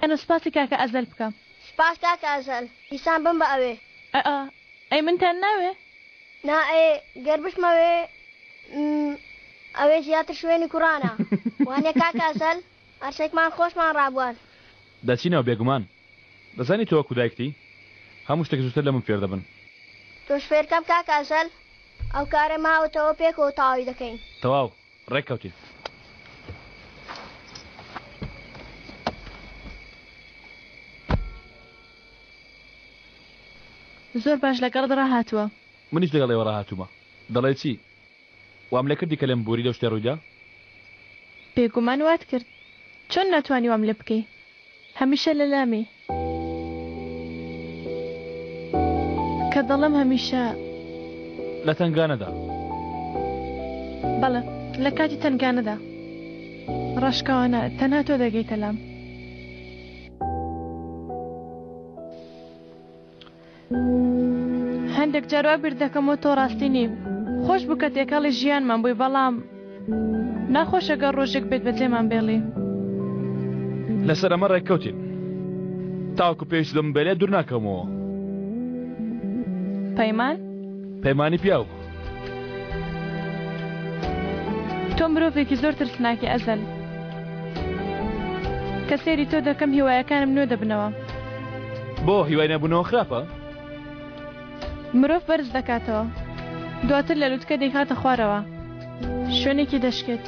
أنا سباسي كاكا أزل بك سپاس کاکە ئەزەل دیسان بم بە ئەوێ أي من تناوي نا ئێ گەر بشمەوێ ئەوێ زیاتر شوێنی کوڕانە وانێ کاکە ئەزەل هەرسێکمان خۆشمان ڕابوار دەچینەوە بێگومان دەزانی تۆ وەکو دایکتی هەموو شتێک زووتر لە من فێر دەبن تۆش فێرکەم کاکە ئەزەل ئەو کارە ماوەتەوە پێکەوە تاوی دەکەین تەواو ڕێککەوتین زۆر باش لەگەڵ ڕاهاتووە منیش لەگەڵ ئێوە ڕاهاتوومە دەڵێ چی وام لێ کردی کە لێم بوری لەو شتێ ڕوویدا بێگومان وات کرد چۆن ناتوانی وام لێ بکەی هەمیشە لە لامی کە دەڵم هەمیشە لە تەنگانەدا بەڵێ لە کاتی تەنگانەدا ڕاشکاوانە تەنها تۆ دەگەیتە لام هەندێک جاروا بیر دەکەمەوە تۆ ڕاستی نیم خۆش بوو کە تێکەڵی ژیانمان بووی بەڵام ناخۆشە گەر ڕۆژێک بێت بەجێمان بێڵی لەسەر ئەمە ڕێککەوتین تاوەکو پێویست لەم بێلێ دوور ناکەمەوە پەیمان پەیمانی پیاو تۆ مرۆڤێکی زۆر ترسناکی ئەزەل کە سێری تۆ دەکەم هیوایەکانم نوێ دەبنەوە بۆ هیوای نەبوونەوە خراپە مرۆڤ بەرز دەکاتەوە دواتر لە لووتکە دەیخاتە خوارەوە شوێنێکی دەشکێت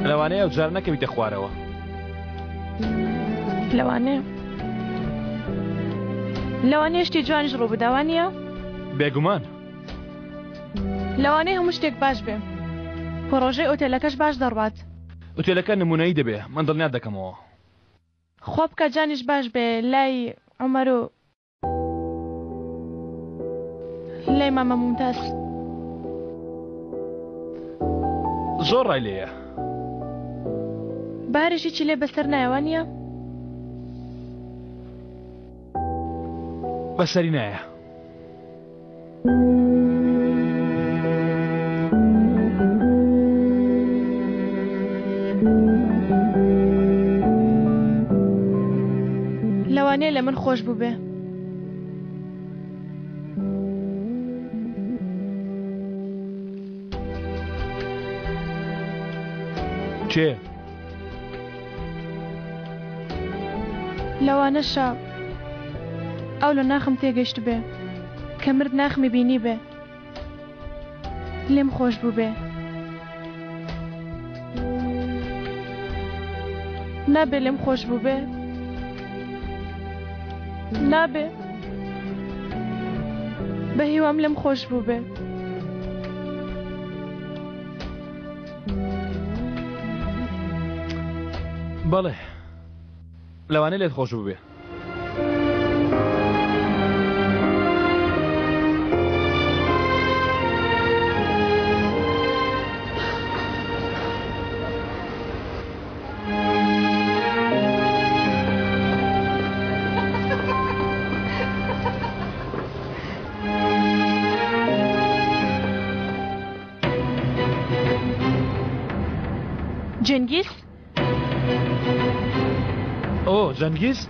لەوانەیە ئەو جار نەکەویتە خوارەوە لەوانەیە شتی جوانیش ڕوو بداوانیە بێگومان لەوانەیە هەموو شتێک باش بێ پرۆژەی ئۆتێلەکەش باش دەڕوات ئۆتێلەکە نمونەیی دەبێ من دڵنیا دەکەمەوە خۆ بکە جانیش باش بێ لای عومەر و لای مامە مومتاز زۆر ڕای لێیە بارێکی چی لێ بەسەر نایوانە بەسەری نایە لەوانەیە لە من خۆش بوو بێ چێ لەوانەشە ئەو لە ناخم تێگەشت بێ کە مرد ناخمی بینی بێ لێم خۆش بوو بێ نابێ لێم خۆش بوو بێ نابێ بە هیوام لێم خۆش بوو بێ بەڵێ لەوانەیە لێت خۆش بوو بێ جنگیز ئۆ جەنگیز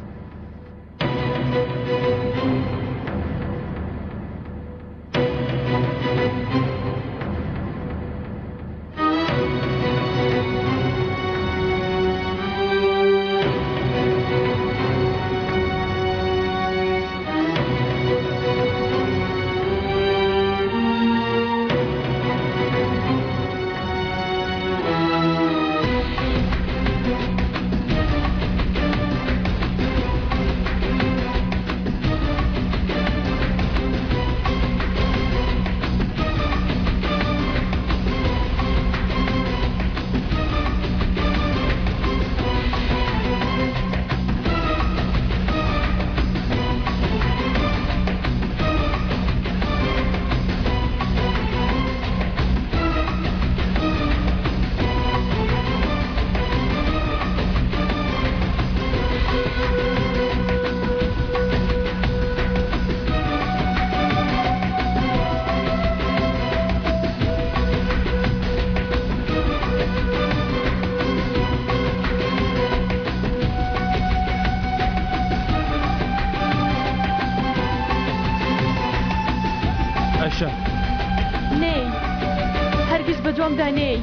بەردوام دانێی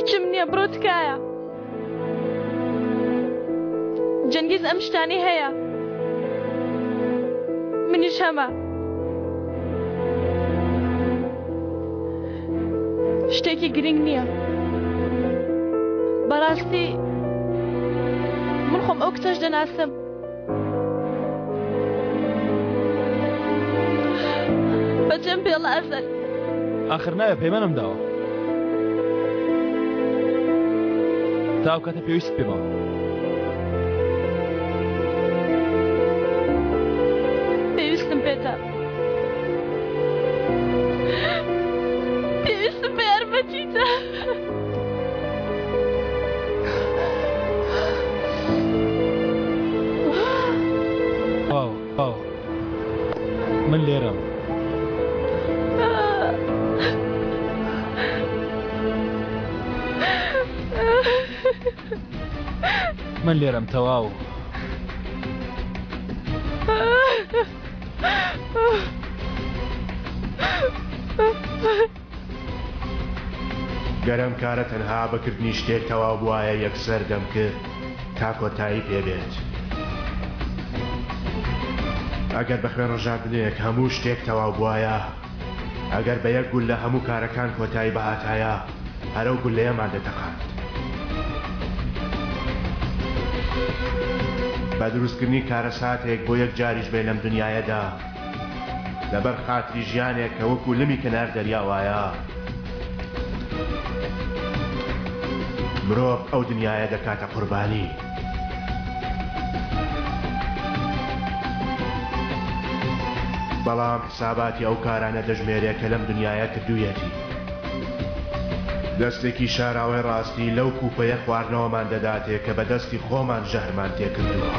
هیچم نییە بڕۆ تکایە جەنگیز ئەم شتانی هەیە منیش هەمە شتێکی گرنگ نییە بەڕاستی من خۆم ئەو کچەش دەناسم بەجێم پێڵە ئەزەل آخر نایە پەیمانم داوە تاو کاتە پێویست پێمە پێویستم پێتە پێویستم بە یارمەتیتە ئاو من لێرەم من لێرەم تەواو گەرم کارە تەنها بەکردنی شتێک تەواو بووایە یەکسەر دەم کرد تا کۆتایی پێبێت ئەگەر بە خوێن ڕژاردنێک هەموو شتێک تەواو بووایە ئەگەر بە یەک گول لە هەموو کارەکان کۆتایی بەهاتایە هەرەو گولەیەمان دەتەقات بە دروستکردنی کارە ساتێک بۆ یەک جاریش بێ لەم دنیایەدا لەبەر خاتری ژیانێک کە وەکو لمی کەنار دەریاوایە مرۆڤ ئەو دنیایە دەکاتە قوربانی بەڵام حساباتی ئەو کارانە دەژمێرێت کە لەم دنیایە کردوویەتی دەستێکی شاراوەی ڕاستی لەو کوپەیە خواردنەوەمان دەداتێت کە بە دەستی خۆمان ژەهرمان تێکردووە